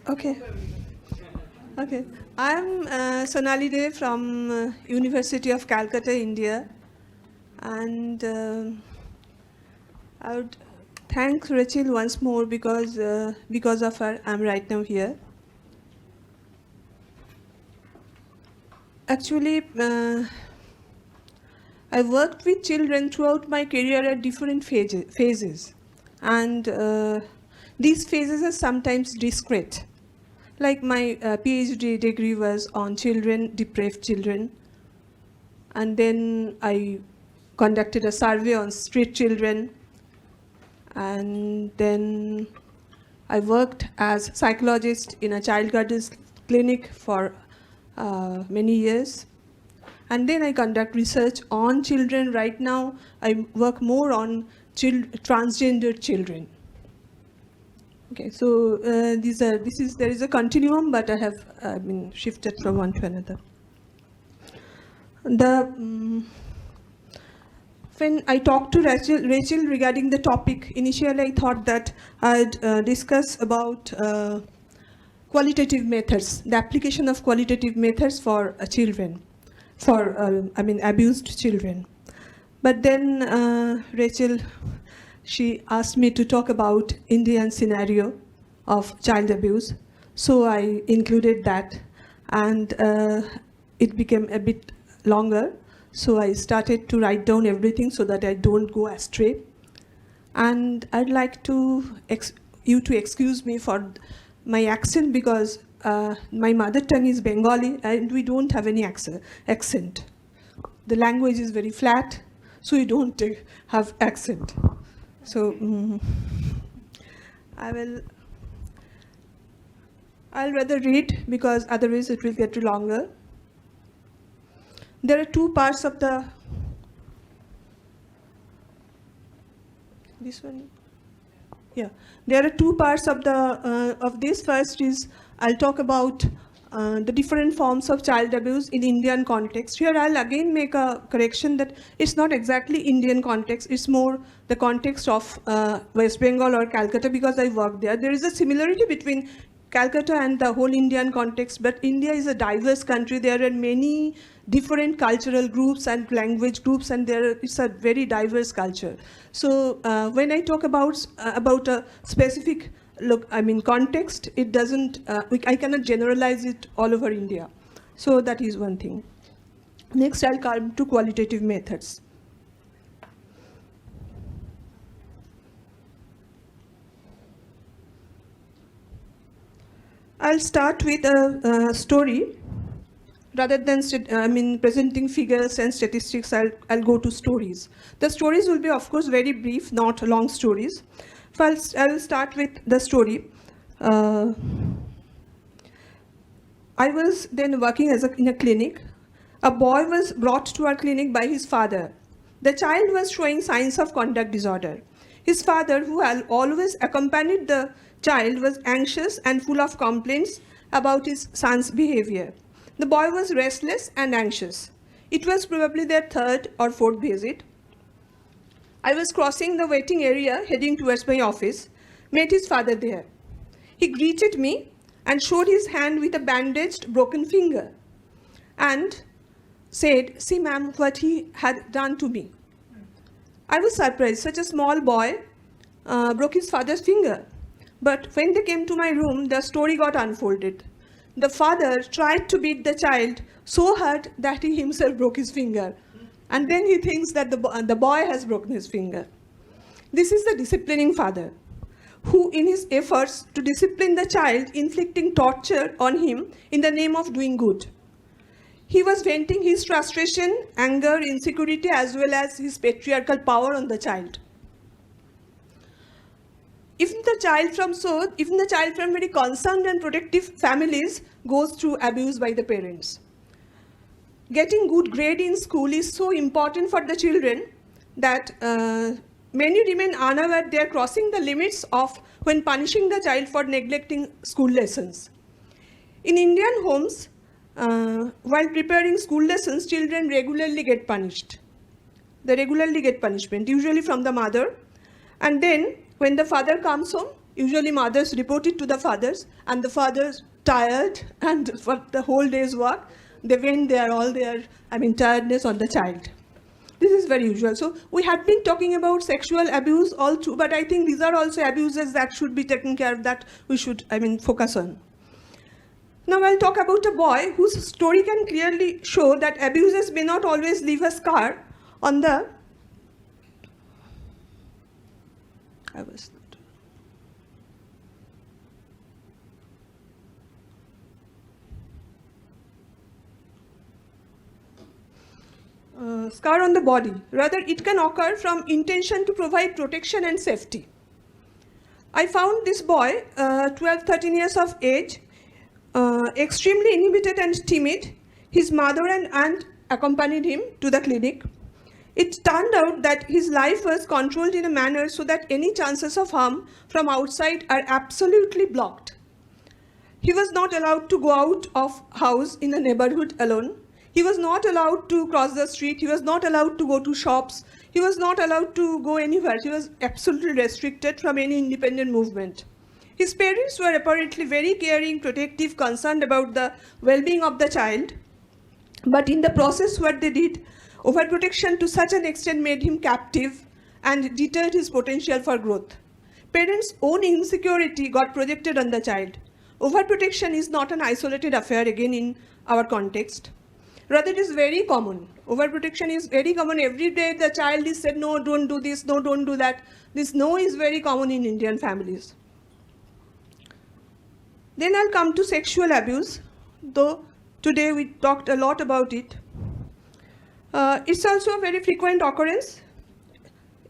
Okay. Okay. I'm Sonali from University of Calcutta, India, and I would thank Rachel once more because of her I'm right now here. Actually, I worked with children throughout my career at different phases, and these phases are sometimes discrete. Like my PhD degree was on children, deprived children, and then I conducted a survey on street children, and then I worked as psychologist in a child guardians clinic for many years. And then I conduct research on children. Right now, I work more on transgender children. Okay, so there is a continuum, but I have been shifted from one to another. When I talked to Rachel regarding the topic, initially I thought that I'd discuss about qualitative methods, the application of qualitative methods for children, for abused children. But then Rachel, she asked me to talk about Indian scenario of child abuse, so I included that, and it became a bit longer. So I started to write down everything so that I don't go astray. And I'd like you to excuse me for my accent because my mother tongue is Bengali and we don't have any accent. The language is very flat, so we don't have accent. So I'll rather read because otherwise it will get longer. There are two parts of this one. Yeah, there are two parts of this. First is I'll talk about the different forms of child abuse in Indian context. Here I'll again make a correction that it's not exactly Indian context. It's more the context of West Bengal or Calcutta because I worked there. There is a similarity between Calcutta and the whole Indian context, but India is a diverse country. There are many different cultural groups and language groups, and it's a very diverse culture. So when I talk about a specific context, it doesn't. I cannot generalize it all over India. So that is one thing. Next, I'll come to qualitative methods. I'll start with a story. Rather than presenting figures and statistics, I'll go to stories. The stories will be, of course, very brief, not long stories. I'll start with the story. I was then working in a clinic. A boy was brought to our clinic by his father. The child was showing signs of conduct disorder. His father, who had always accompanied the child, was anxious and full of complaints about his son's behavior. The boy was restless and anxious. It was probably their third or fourth visit. I was crossing the waiting area, heading towards my office, met his father there. He greeted me and showed his hand with a bandaged, broken finger and said, "See, ma'am, what he had done to me." I was surprised. Such a small boy broke his father's finger. But when they came to my room, the story got unfolded. The father tried to beat the child so hard that he himself broke his finger. And then he thinks that the boy has broken his finger. This is the disciplining father, who in his efforts to discipline the child, inflicting torture on him in the name of doing good. He was venting his frustration, anger, insecurity, as well as his patriarchal power on the child. Even the child from very concerned and protective families goes through abuse by the parents. Getting good grade in school is so important for the children that many remain unaware they are crossing the limits of when punishing the child for neglecting school lessons. In Indian homes, while preparing school lessons, children regularly get punished. They regularly get punishment, usually from the mother. And then when the father comes home, Usually mothers report it to the fathers, and the fathers tired and for the whole day's work, they vent tiredness on the child. This is very usual. So we had been talking about sexual abuse all through, but I think these are also abuses that should be taken care of, that we should, focus on. Now I'll talk about a boy whose story can clearly show that abuses may not always leave a scar on the... scar on the body. Rather, it can occur from intention to provide protection and safety. I found this boy, 12, 13 years of age, extremely inhibited and timid. His mother and aunt accompanied him to the clinic. It turned out that his life was controlled in a manner so that any chances of harm from outside are absolutely blocked. He was not allowed to go out of house in the neighborhood alone. He was not allowed to cross the street. He was not allowed to go to shops. He was not allowed to go anywhere. He was absolutely restricted from any independent movement. His parents were apparently very caring, protective, concerned about the well-being of the child. But in the process, what they did, overprotection to such an extent made him captive and deterred his potential for growth. Parents' own insecurity got projected on the child. Overprotection is not an isolated affair, again, in our context. Rather, it is very common. Overprotection is very common. Every day the child is said, no, don't do this, no, don't do that. This no is very common in Indian families. Then I'll come to sexual abuse, though today we talked a lot about it. It's also a very frequent occurrence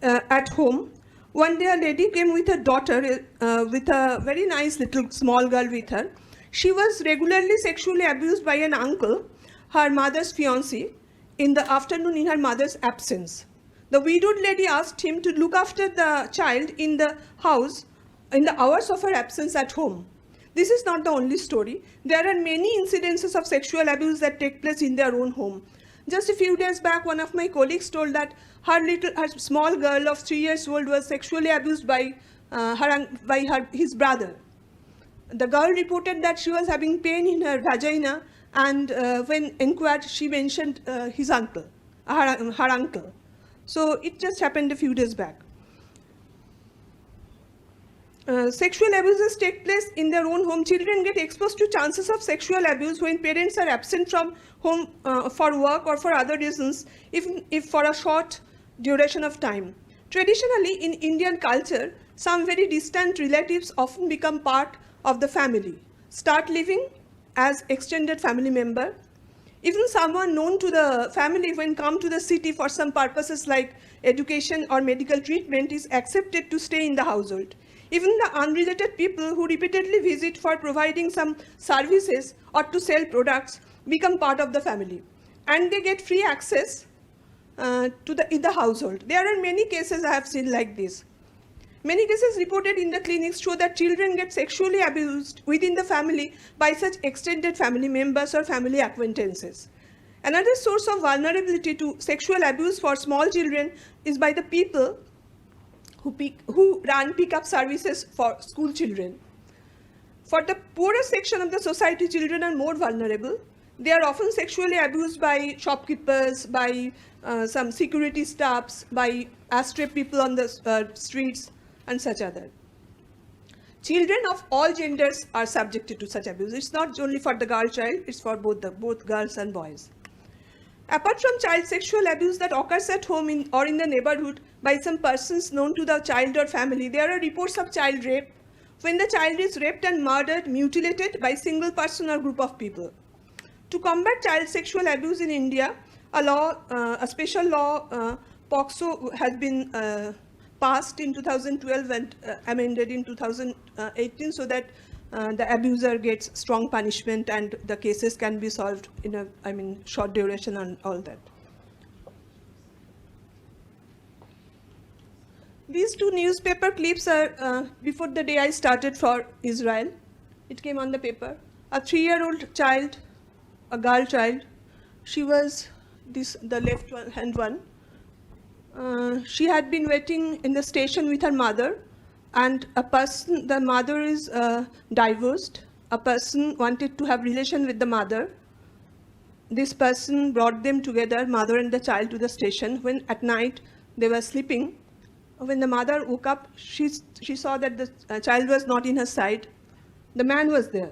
at home. One day a lady came with her daughter, with a very nice little small girl with her. She was regularly sexually abused by an uncle, her mother's fiancé, in the afternoon in her mother's absence. The widowed lady asked him to look after the child in the house in the hours of her absence at home. This is not the only story. There are many incidences of sexual abuse that take place in their own home. Just a few days back, one of my colleagues told that her small girl of 3 years old was sexually abused by his brother. The girl reported that she was having pain in her vagina, and when inquired, she mentioned his uncle, her uncle. So it just happened a few days back. Sexual abuses take place in their own home. Children get exposed to chances of sexual abuse when parents are absent from home for work or for other reasons, even if for a short duration of time. Traditionally, in Indian culture, some very distant relatives often become part of the family, start living as extended family member. Even someone known to the family when come to the city for some purposes like education or medical treatment is accepted to stay in the household. Even the unrelated people who repeatedly visit for providing some services or to sell products become part of the family, and they get free access in the household. There are many cases I have seen like this. Many cases reported in the clinics show that children get sexually abused within the family by such extended family members or family acquaintances. Another source of vulnerability to sexual abuse for small children is by the people who run pick-up services for school children. For the poorer section of the society, children are more vulnerable. They are often sexually abused by shopkeepers, by some security staffs, by astray people on the streets, and such other. Children of all genders are subjected to such abuse. It's not only for the girl child, it's for both girls and boys. Apart from child sexual abuse that occurs at home or in the neighborhood by some persons known to the child or family, there are reports of child rape, when the child is raped and murdered, mutilated by single person or group of people. To combat child sexual abuse in India, a special law, POCSO, has been passed in 2012 and amended in 2018 so that the abuser gets strong punishment and the cases can be solved in a short duration and all that. These two newspaper clips are before the day I started for Israel. It came on the paper. A 3-year-old child, a girl child, she was the left hand one. She had been waiting in the station with her mother and a person, the mother is divorced. A person wanted to have relation with the mother. This person brought them together, mother and the child, to the station. When at night they were sleeping, when the mother woke up, she saw that the child was not in her side. The man was there.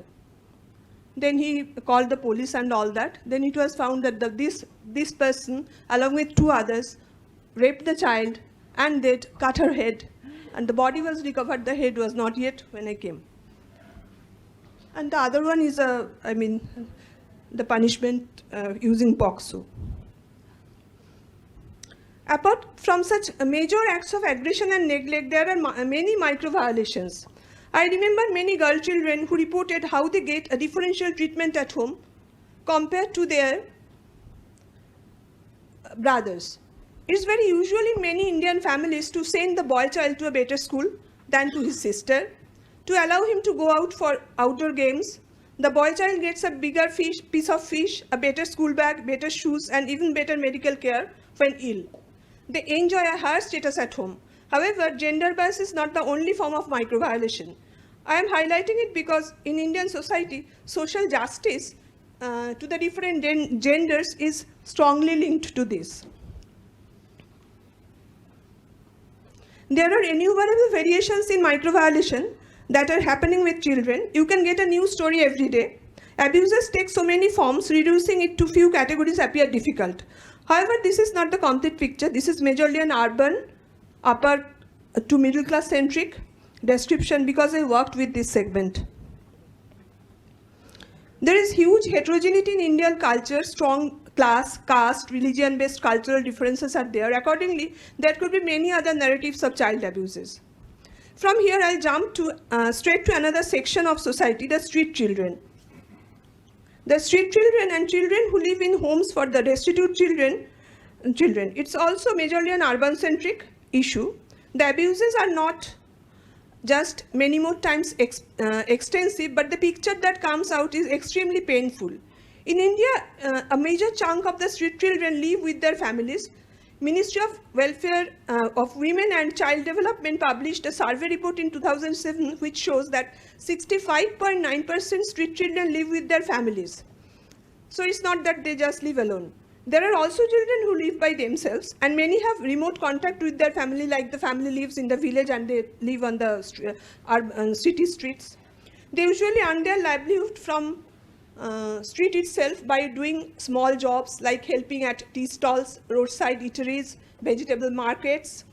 Then he called the police and all that. Then it was found that this person, along with two others, raped the child and they cut her head. And the body was recovered, the head was not yet when I came. And the other one is, the punishment using POCSO. Apart from such major acts of aggression and neglect, there are many micro violations. I remember many girl children who reported how they get a differential treatment at home compared to their brothers. It's very usual in many Indian families to send the boy child to a better school than to his sister, to allow him to go out for outdoor games. The boy child gets a bigger piece of fish, a better school bag, better shoes, and even better medical care when ill. They enjoy a higher status at home. However, gender bias is not the only form of micro-violation. I am highlighting it because in Indian society, social justice to the different genders is strongly linked to this. There are innumerable variations in micro-violation that are happening with children. You can get a new story every day. Abuses take so many forms, reducing it to few categories appear difficult. However, this is not the complete picture. This is majorly an urban, upper to middle class centric description because I worked with this segment. There is huge heterogeneity in Indian culture, strong class, caste, religion-based cultural differences are there. Accordingly, there could be many other narratives of child abuses. From here, I'll jump to straight to another section of society, the street children. The street children and children who live in homes for the destitute children. It's also majorly an urban-centric issue. The abuses are not just many more times extensive, but the picture that comes out is extremely painful. In India, a major chunk of the street children live with their families. Ministry of Welfare of Women and Child Development published a survey report in 2007 which shows that 65.9% street children live with their families. So it's not that they just live alone. There are also children who live by themselves, and many have remote contact with their family, like the family lives in the village and they live on the city streets. They usually earn their livelihood from street itself by doing small jobs like helping at tea stalls, roadside eateries, vegetable markets.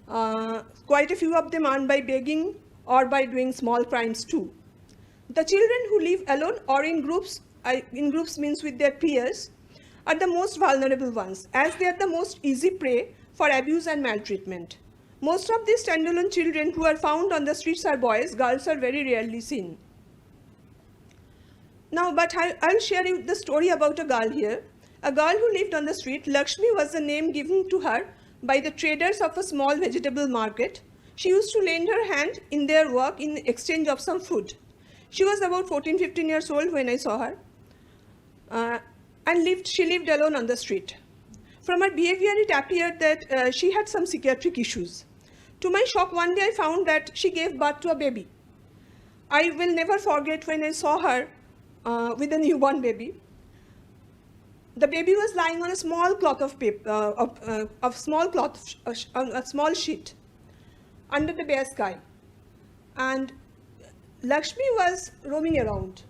Quite a few of them earn by begging or by doing small crimes too. The children who live alone or in groups means with their peers, are the most vulnerable ones, as they are the most easy prey for abuse and maltreatment. Most of these standalone children who are found on the streets are boys. Girls are very rarely seen. Now, but I'll share you the story about a girl here. A girl who lived on the street. Lakshmi was the name given to her by the traders of a small vegetable market. She used to lend her hand in their work in exchange of some food. She was about 14-15 years old when I saw her. And she lived alone on the street. From her behavior, it appeared that she had some psychiatric issues. To my shock, one day I found that she gave birth to a baby. I will never forget when I saw her with a newborn baby. The baby was lying on a small cloth of paper, a small sheet under the bare sky. And Lakshmi was roaming around.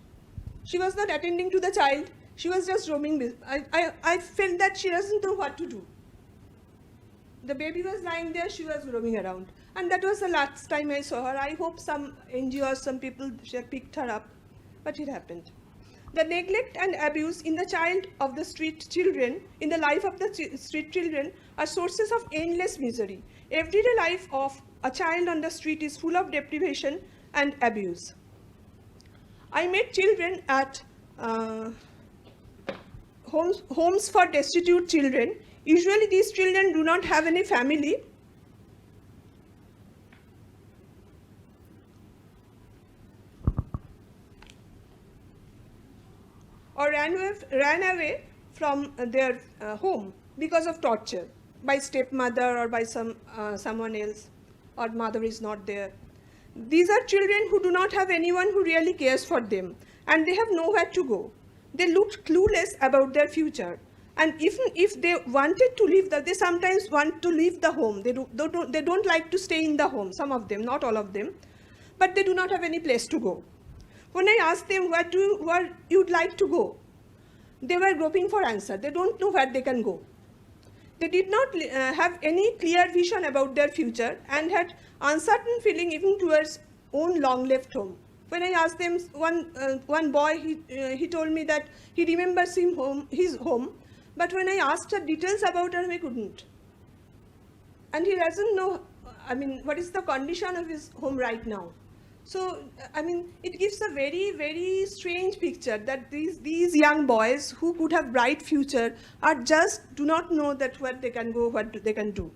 She was not attending to the child. She was just roaming. I felt that she doesn't know what to do. The baby was lying there, she was roaming around. And that was the last time I saw her. I hope some NGO or some people picked her up, but it happened. The neglect and abuse in the child of the street children, in the life of the street children, are sources of endless misery. Everyday life of a child on the street is full of deprivation and abuse. I met children at homes for destitute children. Usually these children do not have any family. Or ran away from their home because of torture by stepmother or by someone else, or mother is not there. These are children who do not have anyone who really cares for them, and they have nowhere to go. They look clueless about their future. And even if they wanted to leave, they sometimes want to leave the home. They don't like to stay in the home, some of them, not all of them, but they do not have any place to go. When I asked them where you'd like to go, they were groping for answer. They don't know where they can go. They did not have any clear vision about their future and had uncertain feeling even towards own long left home. When I asked them, one boy, he told me that he remembers his home, but when I asked her details about her, he couldn't. And he doesn't know, what is the condition of his home right now. So, it gives a very, very strange picture that these young boys who could have bright future do not know that where they can go, what they can do.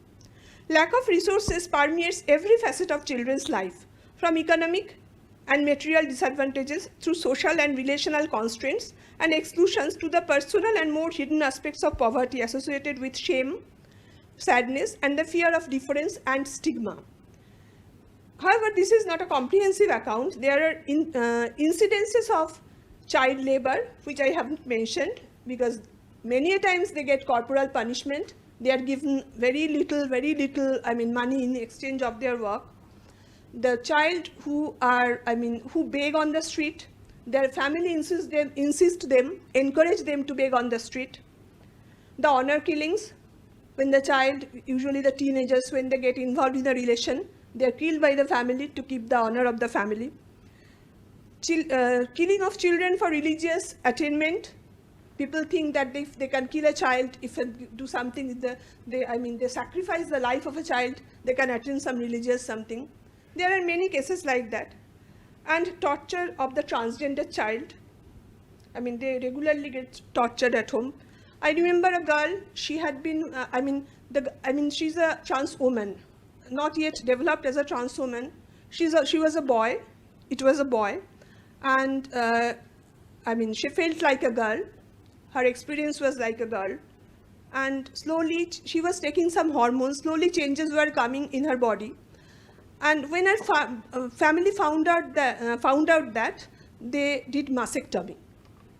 Lack of resources permeates every facet of children's life, from economic and material disadvantages through social and relational constraints and exclusions to the personal and more hidden aspects of poverty associated with shame, sadness, and the fear of difference and stigma. However, this is not a comprehensive account. There are incidences of child labor, which I haven't mentioned, because many a times they get corporal punishment. They are given very little, money in exchange of their work. The child who beg on the street, their family encourage them to beg on the street. The honor killings, when the child, usually the teenagers, when they get involved in a relation, they are killed by the family to keep the honor of the family. Killing of children for religious attainment. People think that if they can kill a child, if they do something, they sacrifice the life of a child, they can attain some religious something. There are many cases like that. And torture of the transgender child. They regularly get tortured at home. I remember a girl, she had been, she's a trans woman, not yet developed as a trans woman. She was a boy, it was a boy, and she felt like a girl. Her experience was like a girl, and slowly she was taking some hormones. Slowly changes were coming in her body, and when her family found out that they did mastectomy,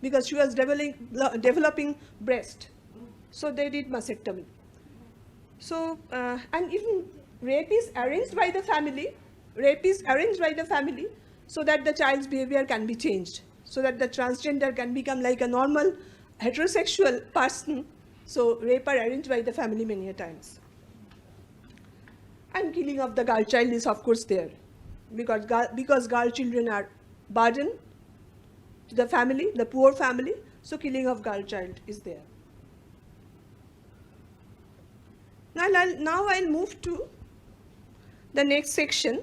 because she was developing breast, so they did mastectomy. So and even rape is arranged by the family. So that the child's behavior can be changed, so that the transgender can become like a normal heterosexual person. So rape are arranged by the family many a times. And killing of the girl child is of course there, because girl children are burden to the family, the poor family. So killing of girl child is there. Now I'll move to the next section.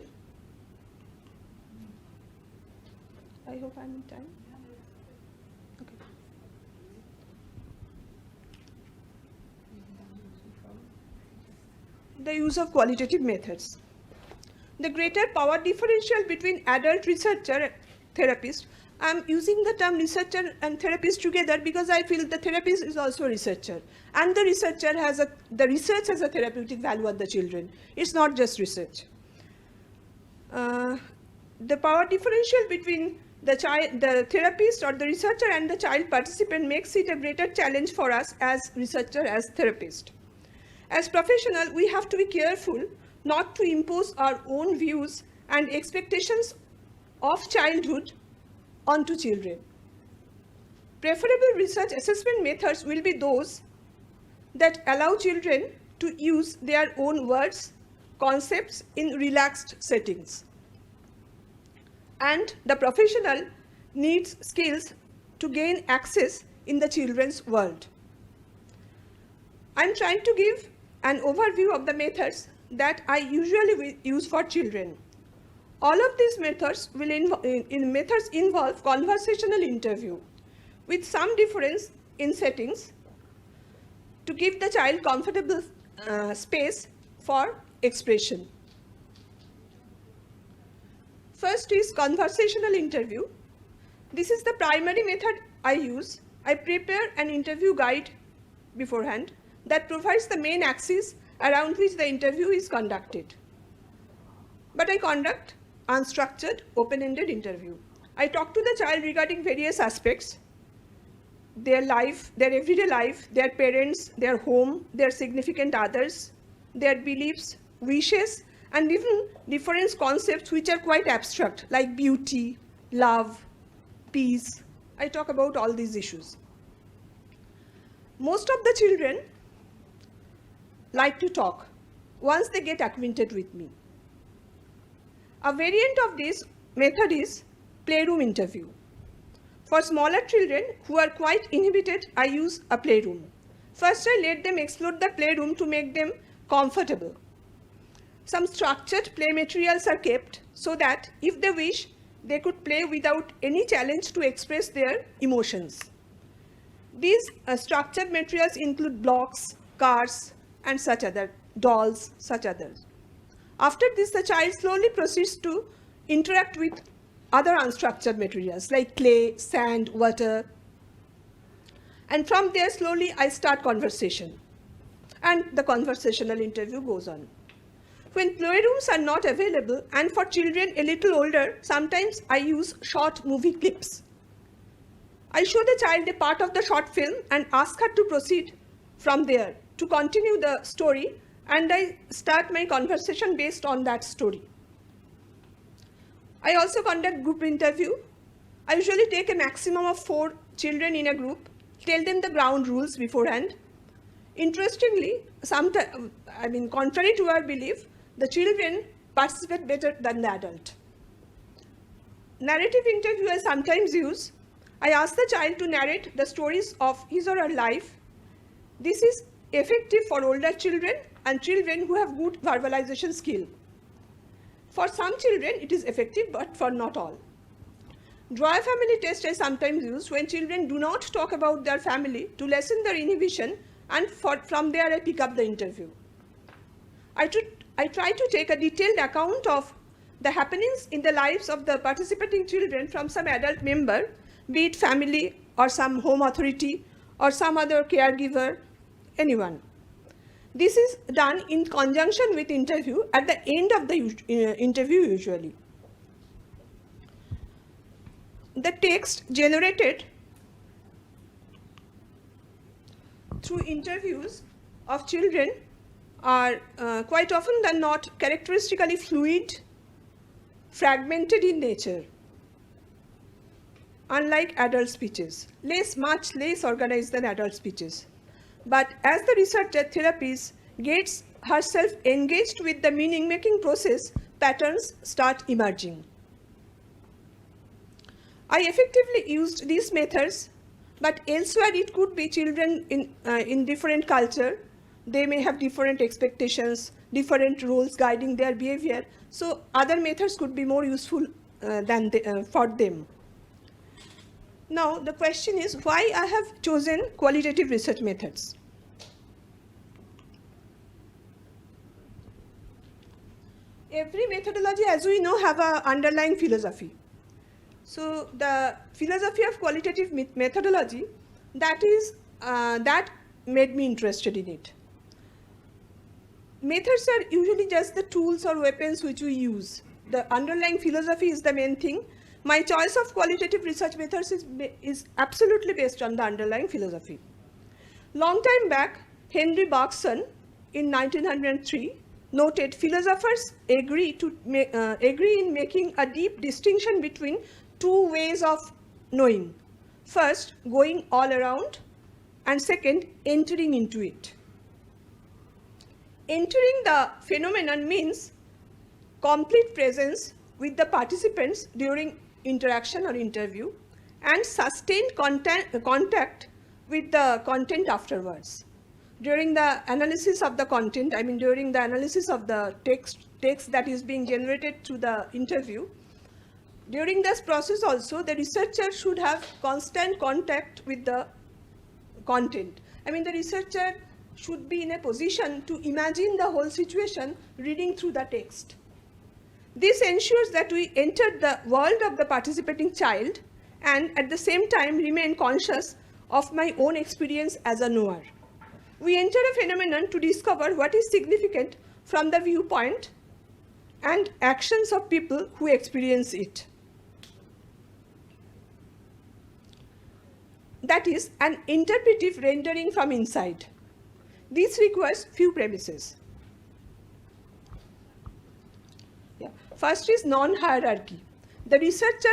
I hope I'm in time. Okay. The use of qualitative methods. The greater power differential between adult researcher and therapist. I'm using the term researcher and therapist together because I feel the therapist is also a researcher, and the research has a therapeutic value on the children. It's not just research. The power differential between the therapist or the researcher and the child participant makes it a greater challenge for us as researcher, as therapist. As professional, we have to be careful not to impose our own views and expectations of childhood onto children. Preferable research assessment methods will be those that allow children to use their own words, concepts in relaxed settings. And the professional needs skills to gain access in the children's world. I'm trying to give an overview of the methods that I usually use for children. All of these methods involve conversational interview with some difference in settings to give the child comfortable space for expression. First is conversational interview. This is the primary method I use. I prepare an interview guide beforehand that provides the main axis around which the interview is conducted. but I conduct unstructured, open-ended interview. I talk to the child regarding various aspects, their life, their everyday life, their parents, their home, their significant others, their beliefs, wishes, and even different concepts which are quite abstract, like beauty, love, peace. I talk about all these issues. Most of the children like to talk once they get acquainted with me. A variant of this method is playroom interview. For smaller children who are quite inhibited, I use a playroom. First, I let them explore the playroom to make them comfortable. Some structured play materials are kept so that if they wish, they could play without any challenge to express their emotions. These structured materials include blocks, cars, and such other dolls, such others. After this, the child slowly proceeds to interact with other unstructured materials like clay, sand, water. And from there, slowly, I start conversation. And the conversational interview goes on. When playrooms are not available, and for children a little older, sometimes I use short movie clips. I show the child a part of the short film and ask her to proceed from there to continue the story, and I start my conversation based on that story. I also conduct group interview. I usually take a maximum of 4 children in a group, tell them the ground rules beforehand. Interestingly, contrary to our belief, the children participate better than the adult. Narrative interview I sometimes use. I ask the child to narrate the stories of his or her life. This is effective for older children and children who have good verbalization skill. For some children, it is effective, but for not all. Draw a family test I sometimes use when children do not talk about their family to lessen their inhibition, and from there I pick up the interview. I try to take a detailed account of the happenings in the lives of the participating children from some adult member, be it family or some home authority or some other caregiver, anyone. This is done in conjunction with interview at the end of the interview usually. The text generated through interviews of children are quite often than not characteristically fluid, fragmented in nature, unlike adult speeches, much less organized than adult speeches. But as the researcher therapist gets herself engaged with the meaning-making process, patterns start emerging. I effectively used these methods, but elsewhere it could be children in different culture. They may have different expectations, different rules guiding their behavior. So other methods could be more useful for them. Now, the question is why I have chosen qualitative research methods. Every methodology, as we know, have an underlying philosophy. So the philosophy of qualitative methodology, that made me interested in it. Methods are usually just the tools or weapons which we use. The underlying philosophy is the main thing. My choice of qualitative research methods is absolutely based on the underlying philosophy. Long time back, Henry Bergson in 1903 noted philosophers agree in making a deep distinction between 2 ways of knowing. First, going all around, and second, entering into it. Entering the phenomenon means complete presence with the participants during interaction or interview and sustained contact with the content afterwards. During the analysis of the content, during the analysis of the text that is being generated through the interview, during this process also, the researcher should have constant contact with the content. The researcher should be in a position to imagine the whole situation reading through the text. This ensures that we enter the world of the participating child and at the same time remain conscious of my own experience as a knower. We enter a phenomenon to discover what is significant from the viewpoint and actions of people who experience it. That is an interpretive rendering from inside. This requires few premises. First is non-hierarchy. The researcher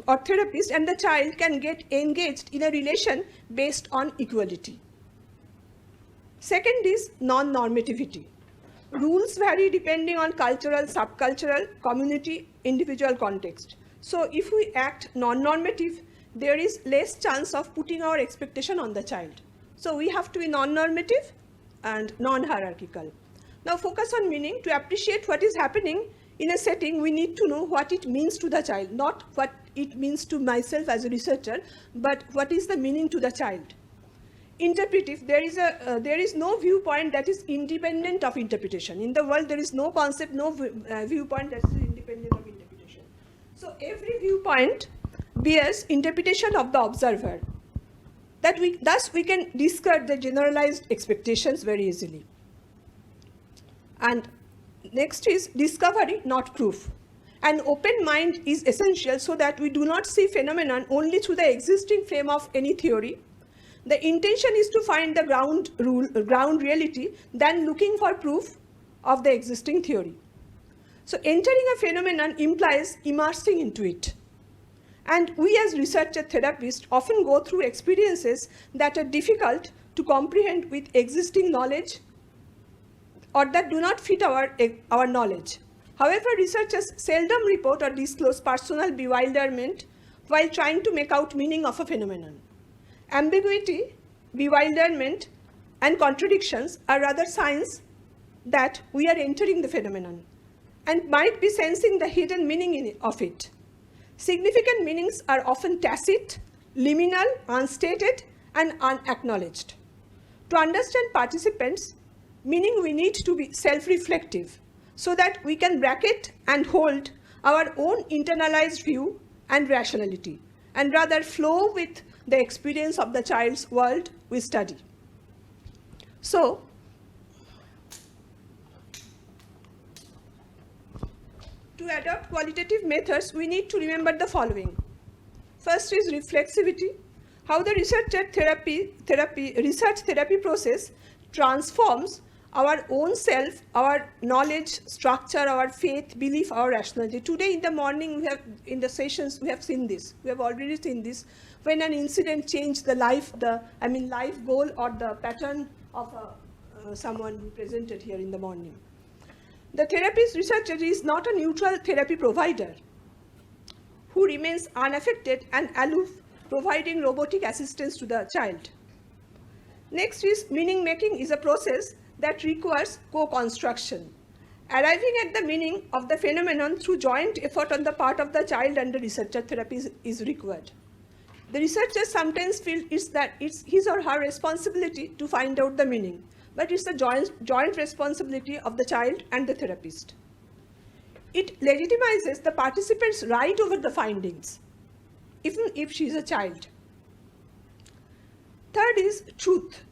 or therapist and the child can get engaged in a relation based on equality. Second is non-normativity. Rules vary depending on cultural, subcultural, community, individual context. So if we act non-normative, there is less chance of putting our expectation on the child. So we have to be non-normative and non-hierarchical. Now focus on meaning. To appreciate what is happening in a setting, we need to know what it means to the child, not what it means to myself as a researcher, but what is the meaning to the child. Interpretive, there is no viewpoint that is independent of interpretation. In the world, there is no concept, no viewpoint that is independent of interpretation. So every viewpoint bears interpretation of the observer. Thus we can discard the generalized expectations very easily. And next is discovery, not proof. An open mind is essential so that we do not see phenomenon only through the existing frame of any theory. The intention is to find the ground reality than looking for proof of the existing theory. So entering a phenomenon implies immersing into it. And we as researcher therapists often go through experiences that are difficult to comprehend with existing knowledge or that do not fit our knowledge. However, researchers seldom report or disclose personal bewilderment while trying to make out meaning of a phenomenon. Ambiguity, bewilderment, and contradictions are rather signs that we are entering the phenomenon and might be sensing the hidden meaning of it. Significant meanings are often tacit, liminal, unstated, and unacknowledged. To understand participants, meaning we need to be self-reflective so that we can bracket and hold our own internalized view and rationality, and rather flow with the experience of the child's world we study. So, to adopt qualitative methods, we need to remember the following. First is reflexivity, how the research therapy process transforms our own self, our knowledge, structure, our faith, belief, our rationality. Today in the morning, in the sessions, we have seen this. We have already seen this. When an incident changed the life goal or the pattern of someone who presented here in the morning. The therapist researcher is not a neutral therapy provider who remains unaffected and aloof, providing robotic assistance to the child. Next is meaning making is a process that requires co-construction. Arriving at the meaning of the phenomenon through joint effort on the part of the child and the researcher therapy is required. The researcher sometimes feels it's his or her responsibility to find out the meaning, but it's the joint responsibility of the child and the therapist. It legitimizes the participant's right over the findings, even if she is a child. Third is truth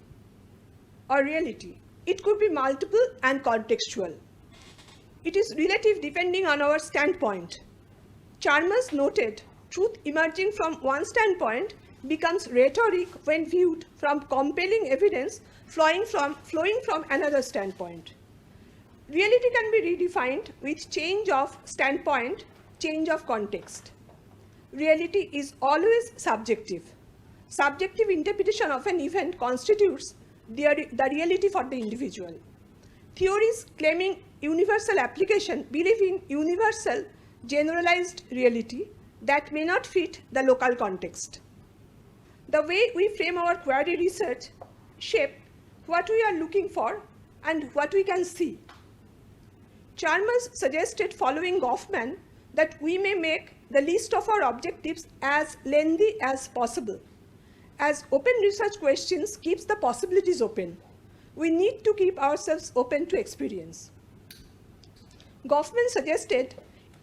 or reality. It could be multiple and contextual. It is relative depending on our standpoint. Chalmers noted, truth emerging from one standpoint becomes rhetoric when viewed from compelling evidence flowing from another standpoint. Reality can be redefined with change of standpoint, change of context. Reality is always subjective. Subjective interpretation of an event constitutes the reality for the individual. Theories claiming universal application believe in universal generalized reality that may not fit the local context. The way we frame our query research shape what we are looking for and what we can see. Chalmers suggested, following Goffman, that we may make the list of our objectives as lengthy as possible. As open research questions keeps the possibilities open, we need to keep ourselves open to experience. Goffman suggested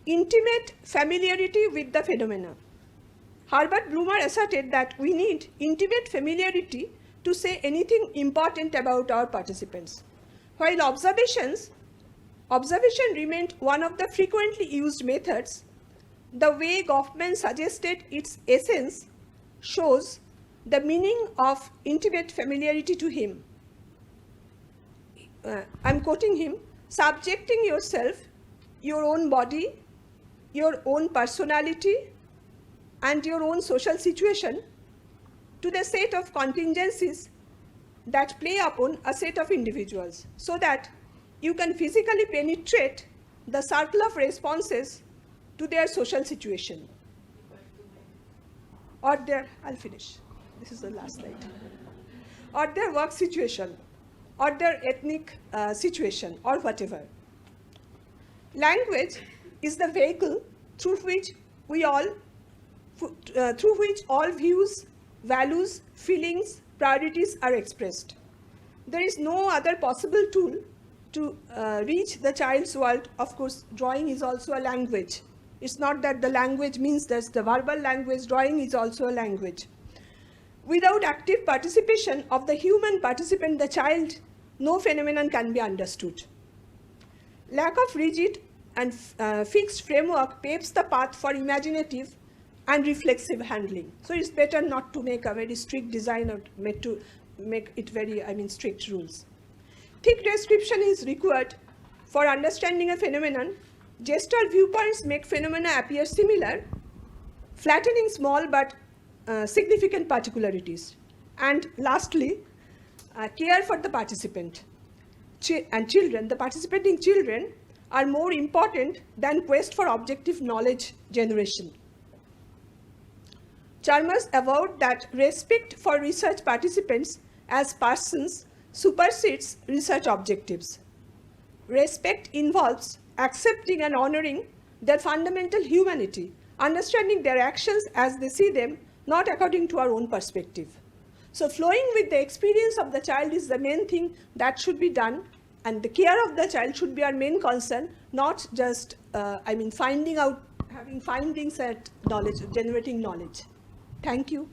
intimate familiarity with the phenomena. Herbert Blumer asserted that we need intimate familiarity to say anything important about our participants. While observations Observation remained one of the frequently used methods. The way Goffman suggested its essence shows the meaning of intimate familiarity to him. I'm quoting him, subjecting yourself, your own body, your own personality, and your own social situation to the set of contingencies that play upon a set of individuals, so that you can physically penetrate the circle of responses to their social situation or their, I'll finish, this is the last slide, or their work situation or their ethnic situation or whatever. Language is the vehicle through which all views, values, feelings, priorities are expressed. There is no other possible tool to reach the child's world. Of course, drawing is also a language. It's not that the language means that's the verbal language, drawing is also a language. Without active participation of the human participant, the child, no phenomenon can be understood. Lack of rigid and fixed framework paves the path for imaginative and reflexive handling. So it's better not to make a very strict design or to make it very, strict rules. Thick description is required for understanding a phenomenon. Gestural viewpoints make phenomena appear similar, flattening small but significant particularities. And lastly, care for the participant and children. The participating children are more important than quest for objective knowledge generation. Chalmers avowed that respect for research participants as persons supersedes research objectives. Respect involves accepting and honoring their fundamental humanity, understanding their actions as they see them, not according to our own perspective. So flowing with the experience of the child is the main thing that should be done, and the care of the child should be our main concern, not just, finding out, having findings at knowledge, generating knowledge. Thank you.